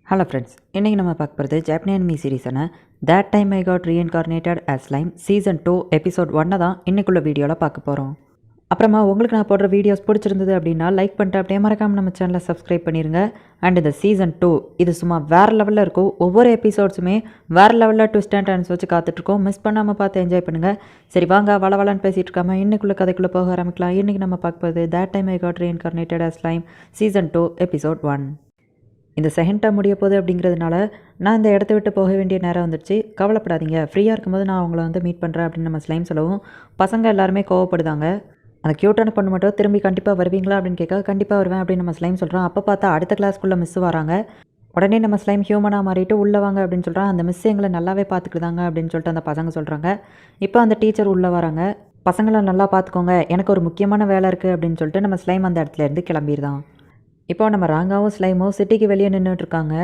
Hello friends, இன்றைக்கி நம்ம பார்க்க போகிறது ஜாப்பனீஸ் அனிமி சீரிஸான that time I got reincarnated as slime season 2 episode 1 தான் இன்னைக்குள்ள வீடியோவில் பார்க்க போகிறோம். அப்புறமா உங்களுக்கு நான் போடுற வீடியோஸ் பிடிச்சிருந்தது அப்படின்னா லைக் பண்ணிட்டு அப்படியே மறக்காமல் நம்ம சேனலை சப்ஸ்கிரைப் பண்ணிடுங்க. அண்ட் இந்த சீசன் 2 இது சும்மா வேறு லெவலில் இருக்கும். ஒவ்வொரு எபிசோட்ஸுமே வேறு லெவலில் ட்விஸ்ட் அண்ட் டர்ன்ஸ் வச்சு காத்துட்ருக்கோம். மிஸ் பண்ணாமல் பார்த்து என்ஜாய் பண்ணுங்கள். சரி வாங்க வளவலன்னு பேசிகிட்டு இருக்காம இன்னைக்குள்ள கதைக்குள்ளே போக ஆரம்பிக்கலாம். இன்றைக்கி நம்ம பார்க்க போகிறது that time I got reincarnated as slime season 2 episode 1. இந்த செகண்ட் டேர்ம் முடிய போகுது அப்படிங்கிறதுனால நான் இந்த இடத்த விட்டு போக வேண்டிய நேரம் வந்துடுச்சு. கவலைப்படாதீங்க, ஃப்ரீயாக இருக்கும்போது நான் அவங்கள வந்து மீட் பண்ணுறேன் அப்படின்னு நம்ம ஸ்லைம் சொல்லவும் பசங்க எல்லாருமே கோவப்படுதாங்க. அந்த க்யூட்டான பொண்ணு மட்டும் திரும்பி கண்டிப்பாக வருவீங்களா அப்படின்னு கேட்க கண்டிப்பாக வருவேன் அப்படின்னு நம்ம ஸ்லைம் சொல்கிறோம். அப்போ பார்த்தா அடுத்த கிளாஸ்க்குள்ளே மிஸ் வராங்க. உடனே நம்ம ஸ்லைம் ஹியூமனாக மாறிட்டு உள்ளே வாங்க அப்படின்னு சொல்கிறான். அந்த மிஸ் எங்களை நல்லாவே பார்த்துக்கிட்டாங்க அப்படின்னு சொல்லிட்டு அந்த பசங்க சொல்கிறாங்க. இப்போ அந்த டீச்சர் உள்ளே வராங்க. பசங்களை நல்லா பார்த்துக்கோங்க, எனக்கு ஒரு முக்கியமான வேலை இருக்குது அப்படின்னு சொல்லிட்டு நம்ம ஸ்லைம் அந்த இடத்துலேருந்து கிளம்பிடுதான். இப்போ நம்ம ராங்காவும் ஸ்லைமும் சிட்டிக்கு வெளியே நின்றுட்டுருக்காங்க.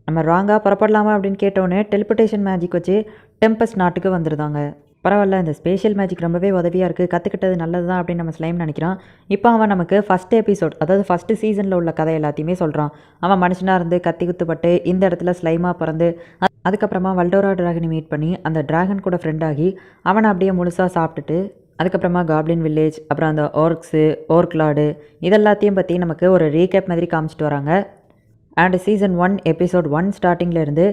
நம்ம ராங்கா புறப்படலாமா அப்படின்னு கேட்டோன்னே டெலிபோர்டேஷன் மேஜிக் வச்சு டெம்பஸ்ட் நாட்டுக்கு வந்துருந்தாங்க. பரவாயில்ல, இந்த ஸ்பேஷியல் மேஜிக் ரொம்பவே உதவியாக இருக்குது, கற்றுக்கிட்டது நல்லது தான் அப்படின்னு நம்ம ஸ்லைம் நினைக்கிறான். இப்போ அவன் நமக்கு ஃபஸ்ட் எபிசோட், அதாவது ஃபஸ்ட்டு சீசனில் உள்ள கதை எல்லாத்தையுமே சொல்கிறான். அவன் மனுஷனாக இருந்து கத்தி குத்துப்பட்டு இந்த இடத்துல ஸ்லைமாக பிறந்து அதுக்கப்புறமா வல்டோரா ட்ராகனை மீட் பண்ணி அந்த ட்ராகன் கூட ஃப்ரெண்ட் ஆகி அவனை அப்படியே முழுசாக சாப்பிட்டுட்டு அதுக்கப்புறமா காப்ளின் வில்லேஜ், அப்புறம் அந்த ஓர்க்ஸு ஓர்க்லாடு இதெல்லாத்தையும் பற்றி நமக்கு ஒரு ரீகேப் மாதிரி காமிச்சிட்டு வராங்க. அண்ட் சீசன் 1 எபிசோட் 1 ஸ்டார்டிங்லேருந்து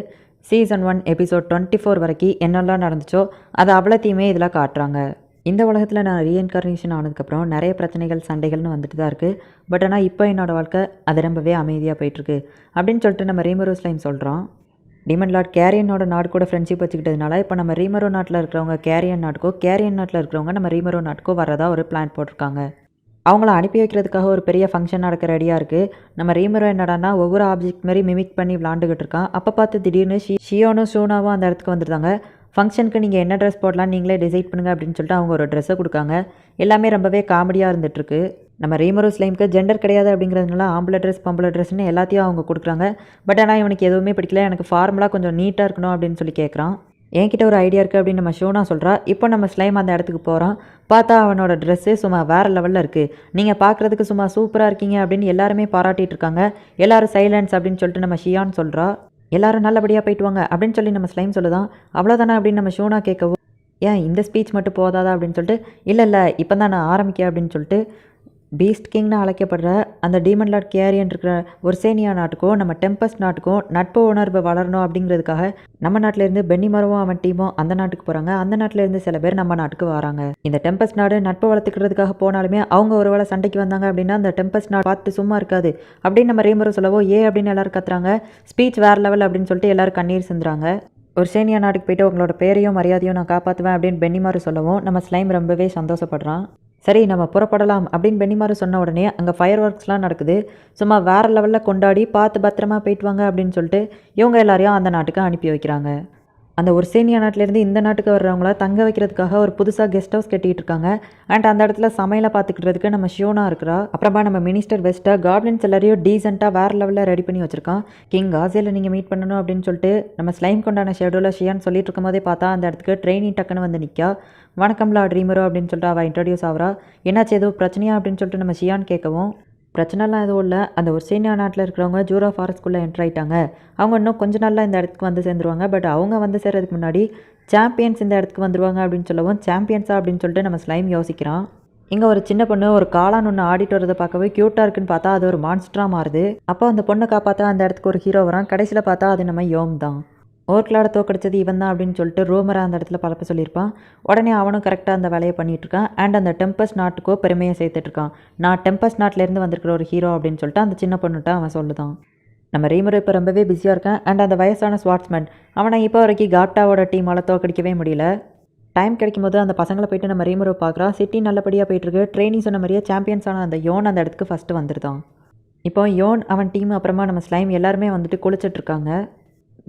சீசன் 1 எபிசோட் 24 வரைக்கும் என்னெல்லாம் நடந்துச்சோ அதை அவ்வளோத்தையுமே இதில் காட்டுறாங்க. இந்த உலகத்தில் நான் ரீஇன்கார்னேஷன் ஆனதுக்கப்புறம் நிறைய பிரச்சனைகள் சண்டைகள்னு வந்துட்டு தான் இருக்குது. பட் ஆனால் இப்போ என்னோடய வாழ்க்கை அது ரொம்பவே அமைதியாக போயிட்டுருக்கு அப்படின்னு சொல்லிட்டு நம்ம ரீமரோ ஸ்லைம் சொல்கிறோம். டீமன் லார்ட் கேரியனோட நாடு கூட ஃப்ரெண்ட்ஷிப் வச்சுக்கிட்டதுனால இப்போ நம்ம ரீமரோ நாட்டில் இருக்கிறவங்க கேரியன் நாட்டுக்கோ, கேரியன் நாட்டில் இருக்கிறவங்க நம்ம ரீமரோ நாட்டுக்கோ வரதா ஒரு பிளான் போட்டிருக்காங்க. அவங்கள அனுப்பி வைக்கிறதுக்காக ஒரு பெரிய ஃபங்க்ஷன் நடக்க ரெடியாக இருக்குது. நம்ம ரீமரோ என்னடானா ஒவ்வொரு ஆப்ஜெக்ட் மாதிரி மிமிக் பண்ணி விளாண்டுக்கிட்டு இருக்கான். அப்போ பார்த்து திடீர்னு ஷியோனும் ஷூனாவும் அந்த இடத்துக்கு வந்துருந்தாங்க. ஃபங்க்ஷனுக்கு நீங்கள் என்ன ட்ரெஸ் போடலாம் நீங்களே டிசைட் பண்ணுங்கள் அப்படின்னு சொல்லிட்டு அவங்க ஒரு ட்ரெஸ்ஸை கொடுக்காங்க. எல்லாமே ரொம்பவே காமெடியாக இருந்துகிட்ருக்கு. நம்ம ரீமரோ ஸ்லைமுக்கு ஜெண்டர் கிடையாது அப்படிங்கிறதுனால ஆம்பளை ட்ரெஸ் பொம்பளை ட்ரெஸ்ன்னு எல்லாத்தையும் அவங்க கொடுக்குறாங்க. பட் ஆனால் இவனுக்கு எதுவுமே பிடிக்கல, எனக்கு ஃபார்மலாக கொஞ்சம் நீட்டாக இருக்கணும் அப்படின்னு சொல்லி கேட்குறான். என்கிட்ட ஒரு ஐடியா இருக்குது அப்படின்னு நம்ம ஷோனா சொல்கிறா. இப்போ நம்ம ஸ்லைம் அந்த இடத்துக்கு போகிறான். பார்த்தா அவனோட ட்ரெஸ்ஸு சும்மா வேறு லெவலில் இருக்குது. நீங்கள் பார்க்குறதுக்கு சும்மா சூப்பராக இருக்கீங்க அப்படின்னு எல்லாருமே பாராட்டிகிட்டு இருக்காங்க. எல்லோரும் சைலன்ஸ் அப்படின்னு சொல்லிட்டு நம்ம ஷியான் சொல்கிறா. எல்லோரும் நல்லபடியாக போயிட்டு வாங்க அப்படின்னு சொல்லி நம்ம ஸ்லைம் சொல்லுதான். அவ்வளோதானே அப்படின்னு நம்ம ஷோனா கேட்கவும் ஏன் இந்த ஸ்பீச் மட்டும் போதாதா அப்படின்னு சொல்லிட்டு இல்லை இப்போ தான் நான் ஆரம்பிக்கேன் அப்படின்னு சொல்லிட்டு பீஸ்ட் கிங்னு அழைக்கப்படுற அந்த டீமன் லார்ட் கேரியன் இருக்கிற ஒரு சேனியா நாட்டுக்கும் நம்ம டெம்பஸ்ட் நாட்டுக்கும் நட்பு உணர்வு வளரணும் அப்படிங்கிறதுக்காக நம்ம நாட்டிலேருந்து பென்னிமரவும் அவன் டீமும் அந்த நாட்டுக்கு போகிறாங்க. அந்த நாட்டிலேருந்து சில பேர் நம்ம நாட்டுக்கு வராங்க. இந்த டெம்பஸ்ட் நாடு நட்பு வளர்த்துக்கிறதுக்காக போனாலுமே அவங்க ஒரு வேளை சண்டைக்கு வந்தாங்க அப்படின்னா அந்த டெம்பஸ்ட் நாடு பார்த்து சும்மா இருக்காது அப்படின்னு நம்ம ரீமரோ சொல்லவோ அப்படின்னு எல்லாரும் கத்துறாங்க. ஸ்பீச் வேறு லெவல் அப்படின்னு சொல்லிட்டு எல்லாரும் கண்ணீர் சிந்துறாங்க. ஒரு சேனியா நாட்டுக்கு போயிட்டு உங்களோட பேரையும் மரியாதையும் நான் காப்பாற்றுவேன் அப்படின்னு பென்னிமாரு சொல்லவும் நம்ம ஸ்லைம் ரொம்பவே சந்தோஷப்படுறான். சரி நம்ம புறப்படலாம் அப்படின்னு பென்னிமாரு சொன்ன உடனே அங்கே ஃபயர் ஒர்க்ஸ்லாம் நடக்குது. சும்மா வேறு லெவலில் கொண்டாடி பார்த்து பத்திரமா போயிட்டு வாங்க அப்படின்னு சொல்லிட்டு இவங்க எல்லாரையும் அந்த நாட்டுக்கு அனுப்பி வைக்கிறாங்க. அந்த ஒரு சேனியா நாட்டிலேருந்து இந்த நாட்டுக்கு வர்றவங்கள தங்க வைக்கிறதுக்காக ஒரு புதுசாக கெஸ்ட் ஹவுஸ் கட்டிகிட்டு இருக்காங்க. அண்ட் அந்த இடத்துல சமையலை பார்த்துக்கிட்டதுக்கு நம்ம ஷியோனா இருக்கிறா. அப்புறமா நம்ம மினிஸ்டர் வெஸ்ட்டா காப்ளின்ஸ் எல்லாரையும் டீசெண்டாக வேறு லெவலில் ரெடி பண்ணி வச்சிருக்கான். கிங் காசியில் நீங்கள் மீட் பண்ணணும் அப்படின்னு சொல்லிட்டு நம்ம ஸ்லைம் கொண்டான ஷெடியூலில் ஷியான் சொல்லிட்டு இருக்கும் போதே பார்த்தா அந்த இடத்துக்கு ட்ரெயினிங் டக்குன்னு வந்து நிற்கா. வணக்கம் லார்ட் ரீமரோ அப்படின்னு சொல்லிட்டு அவள் இன்ட்ரடியூஸ் ஆகிறா. என்னாச்சு எதுவும் பிரச்சனையா அப்படின்னு சொல்லிட்டு நம்ம ஷியான் கேட்கவும் பிரச்சனைலாம் எதுவும் இல்லை, அந்த ஒரு சேனியா நாட்டில் இருக்கிறவங்க ஜூரா ஃபாரஸ்ட்குள்ளே என்ட்ரு ஆகிட்டாங்க. அவங்க இன்னும் கொஞ்ச நாளில் இந்த இடத்துக்கு வந்து சேர்ந்துருவாங்க. பட் அவங்க வந்து சேர்றதுக்கு முன்னாடி சாம்பியன்ஸ் இந்த இடத்துக்கு வந்துடுவாங்க அப்படின்னு சொல்லவும் சாம்பியன்ஸா அப்படின்னு சொல்லிட்டு நம்ம ஸ்லைம் யோசிக்கிறான். இங்கே ஒரு சின்ன பொண்ணு ஒரு காளான் ஒன்று ஆடிட்டு வரதை பார்க்கவே க்யூட்டாக இருக்குன்னு பார்த்தா அது ஒரு மான்ஸ்டராக மாறுது. அப்போ அந்த பொண்ணை காப்பாற்ற அந்த இடத்துக்கு ஒரு ஹீரோ வரான். கடைசியில் பார்த்தா அது நம்ம யோம் தான். ஓர்க்லாட தோக்கடிச்சது இவன் தான் அப்படின்னு சொல்லிட்டு ரோமரை அந்த இடத்துல பரப்ப சொல்லியிருப்பான். உடனே அவனும் கரெக்டாக அந்த வேலையை பண்ணிகிட்ருக்கான். அண்ட் அந்த டெம்பஸ்ட் நாட்டுக்கோ பெருமையை சேர்த்துட்ருக்கான். நான் டெம்பஸ்ட் நாட்டிலேருந்து வந்திருக்கிற ஒரு ஹீரோ அப்படின்னு சொல்லிட்டு அந்த சின்ன பொண்ணுகிட்ட அவன் சொல்லுதான். நம்ம ரீமரோ இப்போ ரொம்பவே பிஸியாக இருக்கான். அண்ட் அந்த வயசான ஸ்வாட்ஸ்மேன் அவனை இப்போ வரைக்கும் காப்டாவோட டீமால் தோக்கடிக்கவே முடியல. டைம் கிடைக்கும் போது அந்த பசங்களை போயிட்டு நம்ம ரீமரோ பார்க்குறா. சிட்டி நல்லபடியாக போயிட்டுருக்கு. ட்ரெயினிங் சொன்ன மாதிரியே சாம்பியன்ஸான அந்த யோன் அந்த இடத்துக்கு ஃபஸ்ட்டு வந்துருதான். இப்போ யோன் அவன் டீம் அப்புறமா நம்ம ஸ்லைம் எல்லாருமே வந்துட்டு குளிச்சிட்ருக்காங்க.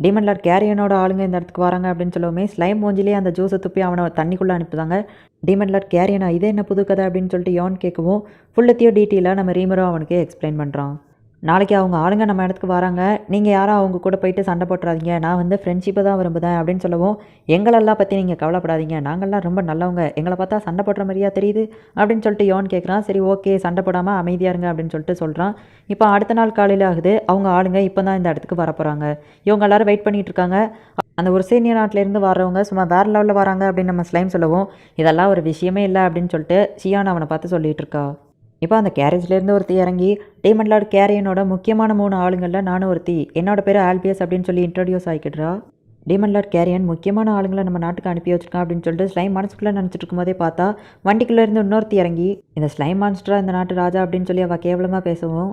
டீமன் லார்ட் கேரியனோட ஆளுங்க இந்த இடத்துக்கு வராங்க அப்படின்னு சொல்லவுமே ஸ்லைம் மூஞ்சிலே அந்த ஜூஸை துப்பி அவனை தண்ணிக்குள்ளே அனுப்புதாங்க. டீமன் லார்ட் கேரியனா இதே என்ன புது கதை அப்படின்னு சொல்லிட்டு யோன் கேட்கவும் ஃபுல்லத்தையும் டீட்டெயிலாக நம்ம ரீமரோ அவனுக்கு எக்ஸ்பிளைன் பண்ணுறான். நாளைக்கு அவங்க ஆளுங்க நம்ம இடத்துக்கு வராங்க, நீங்கள் யாரும் அவங்க கூட போயிட்டு சண்டை போட்டுறாதீங்க, நான் வந்து ஃப்ரெண்ட்ஷிப்பை தான் விரும்புதேன் அப்படின்னு சொல்லவும், எங்களெல்லாம் பற்றி நீங்கள் கவலைப்படாதீங்க, நாங்கள்லாம் ரொம்ப நல்லவங்க, எங்களை பார்த்தா சண்டை போடுற மாதிரியா தெரியுது அப்படின்னு சொல்லிட்டு யோன் கேட்குறான். சரி ஓகே, சண்டை போடாமல் அமைதியாக இருங்க அப்படின்னு சொல்லிட்டு சொல்கிறான். இப்போ அடுத்த நாள் காலையில் ஆகுது, அவங்க ஆளுங்க இப்போ தான் இந்த இடத்துக்கு வரப்போகிறாங்க. இவங்க எல்லாரும் வெயிட் பண்ணிகிட்டு இருக்காங்க. அந்த ஒரு சீனியர் நாட்டிலேருந்து வர்றவங்க சும்மா வேறு லெவலில் வராங்க அப்படின்னு நம்ம ஸ்லைம் சொல்லவும், இதெல்லாம் ஒரு விஷயமே இல்லை அப்படின்னு சொல்லிட்டு ஷியான் அவனை பார்த்து சொல்லிகிட்டு இருக்கா. இப்போ அந்த கேரேஜ்லேருந்து ஒருத்தி இறங்கி, டீமன் லார்ட் கேரியனோட முக்கியமான 3 ஆளுங்களில் நானும் ஒருத்தி, என்னோட பேர் ஆல்பியஸ் அப்படின்னு சொல்லி இன்ட்ரடியூஸ் ஆகிக்கிடுறா. டீமன் லார்ட் கேரியன் முக்கியமான ஆளுங்களை நம்ம நாட்டுக்கு அனுப்பி வச்சிருக்கான் அப்படின்னு சொல்லிட்டு ஸ்லைம் மனசுக்குள்ளே நினச்சிட்டு இருக்கும்போதே பார்த்தா, வண்டிக்குள்ளேருந்து இன்னொருத்தி இறங்கி, இந்த ஸ்லைம் மான்ஸ்டரா இந்த நாட்டு ராஜா அப்படின்னு சொல்லி அவள் கேவலமாக பேசவும்,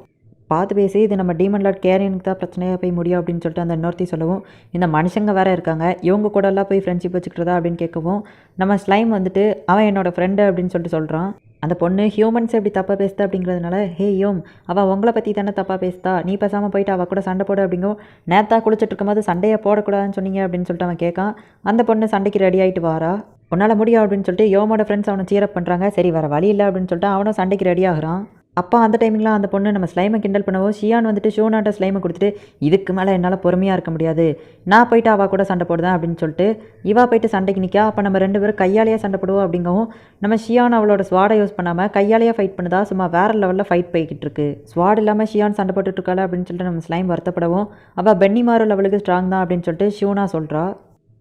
பார்த்து பேசி இது நம்ம டீமன் லார்ட் கேரியனுக்கு தான் பிரச்சனையாக போய் முடியும் அப்படின்னு சொல்லிட்டு அந்த இன்னொருத்தி சொல்லவும், இந்த மனுஷங்க வேறு இருக்காங்க, இவங்க கூடலாம் போய் ஃப்ரெண்ட்ஷிப் வச்சுக்கிட்டதா அப்படின்னு கேட்கவும், நம்ம ஸ்லைம் வந்துட்டு அவன் என்னோடய ஃப்ரெண்டு அப்படின்னு சொல்லிட்டு சொல்கிறான். அந்த பொண்ணு ஹியூமன்ஸ் எப்படி தப்பாக பேசுதா அப்படிங்கிறதுனால, ஹே யோம், அவள் உங்களை பற்றி தானே தப்பாக பேசுதா, நீ பேசாமல் போயிட்டு அவள் கூட சண்டை போடு அப்படிங்கும். நேத்தா குளிச்சுட்டு இருக்கும்போது சண்டையை போடக்கூடாதுன்னு சொன்னீங்க அப்படின்னு சொல்லிட்டு அவன் கேட்கான். அந்த பொண்ணு சண்டைக்கு ரெடி ஆகிட்டு வாரா. உன்னால் முடியும் அப்படின்னு சொல்லிட்டு யோமோட ஃப்ரெண்ட்ஸ் அவனை சீரப் பண்ணுறாங்க. சரி வேறு வழி இல்லை அப்படின்னு சொல்லிட்டு அவனும் சண்டைக்கு ரெடி ஆகுறான். அப்போ அந்த டைமிங்லாம் அந்த பொண்ணு நம்ம ஸ்லைமை கிண்டல் பண்ணவும், ஷியான் வந்துட்டு ஷூனாட்ட ஸ்லைமை கொடுத்துட்டு, இதுக்கு மேலே என்னால் பொறுமையாக இருக்க முடியாது, நான் போயிட்டு அவள் கூட சண்டை போடுதேன் அப்படின்னு சொல்லிட்டு இவா போயிட்டு சண்டைக்கு நிற்கா. அப்போ நம்ம 2 பேரும் கையாலேயே சண்டை போடுவோம் அப்படிங்கவும், நம்ம ஷியான் அவளோட ஸ்வாடை யூஸ் பண்ணாமல் கையாலேயே ஃபைட் பண்ணுதா, சும்மா வேறு லெவலில் ஃபைட் போய்கிட்டு இருக்கு. ஸ்வாட் இல்லாமல் ஷியான் சண்டை போட்டுட்டு இருக்காளா அப்படின்னு சொல்லிட்டு நம்ம ஸ்லைம் வருத்தப்படவும், அவள் பென்னி மாறு லெவலுக்கு ஸ்ட்ராங் தான் அப்படின்னு சொல்லிட்டு ஷூனா சொல்கிறா.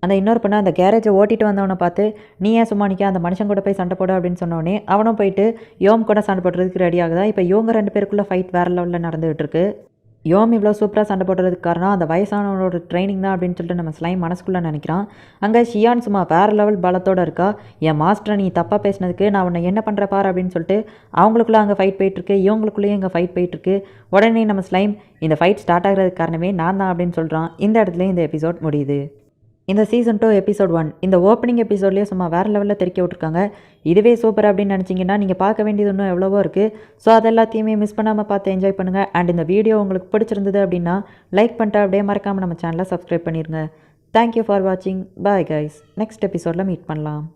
அந்த இன்னொரு பொண்ணு அந்த கேரேஜை ஓட்டிட்டு வந்தவனை பார்த்து, நீ ஏன் சும்மா நிற்க, அந்த மனுஷன் கூட போய் சண்டை போட அப்படின்னு சொன்னோடனே அவனும் போயிட்டு யோம் கூட சண்டை போடுறதுக்கு ரெடி ஆகுதா. இப்போ இவங்க 2 பேருக்குள்ளே ஃபைட் வேறு லெவலில் நடந்துகிட்டு இருக்கு. யோம் இவ்வளோ சூப்பராக சண்டை போடுறதுக்கு காரணம் அந்த வயசானவனோட ட்ரைனிங் தான் அப்படின்னு சொல்லிட்டு நம்ம ஸ்லைம் மனசுக்குள்ளே நினைக்கிறான். அங்கே ஷியான் சும்மா வேறு லெவல் பலத்தோடு இருக்கா. என் மாஸ்டரை நீ தப்பாக பேசினதுக்கு நான் உன்னை என்ன பண்ணுற பாரு அப்படின்னு சொல்லிட்டு அவங்களுக்குள்ளே அங்கே ஃபைட் போயிட்டுருக்கு, இவங்களுக்குள்ளேயும் இங்கே ஃபைட் போயிட்டுருக்கு. உடனே நம்ம ஸ்லைம் இந்த ஃபைட் ஸ்டார்ட் ஆகிறதுக்கு காரணமே நான் தான் அப்படின்னு சொல்கிறான். இந்த இடத்துல இந்த எபிசோட் முடியுது. இந்த சீசன் 2 எபிசோட் 1 இந்த ஓப்பனிங் எபிசோட்லேயே சும்மா வேறு லெவலில் தெறிக்க விட்ருக்காங்க. இதுவே சூப்பர் அப்படின்னு நினச்சிங்கன்னா நீங்கள் பார்க்க வேண்டியது இன்னும் எவ்வளவோ இருக்குது. ஸோ அது எல்லாத்தையுமே மிஸ் பண்ணாமல் பார்த்து என்ஜாய் பண்ணுங்கள். அண்ட் இந்த வீடியோ உங்களுக்கு பிடிச்சிருந்தது அப்படின்னா லைக் பண்ணிட்டு அப்படியே மறக்காமல் நம்ம சேனலை சப்ஸ்கிரைப் பண்ணிடுங்க. தேங்க்யூ ஃபார் வாட்சிங். Bye guys. நெக்ஸ்ட் எபிசோடில் மீட் பண்ணலாம்.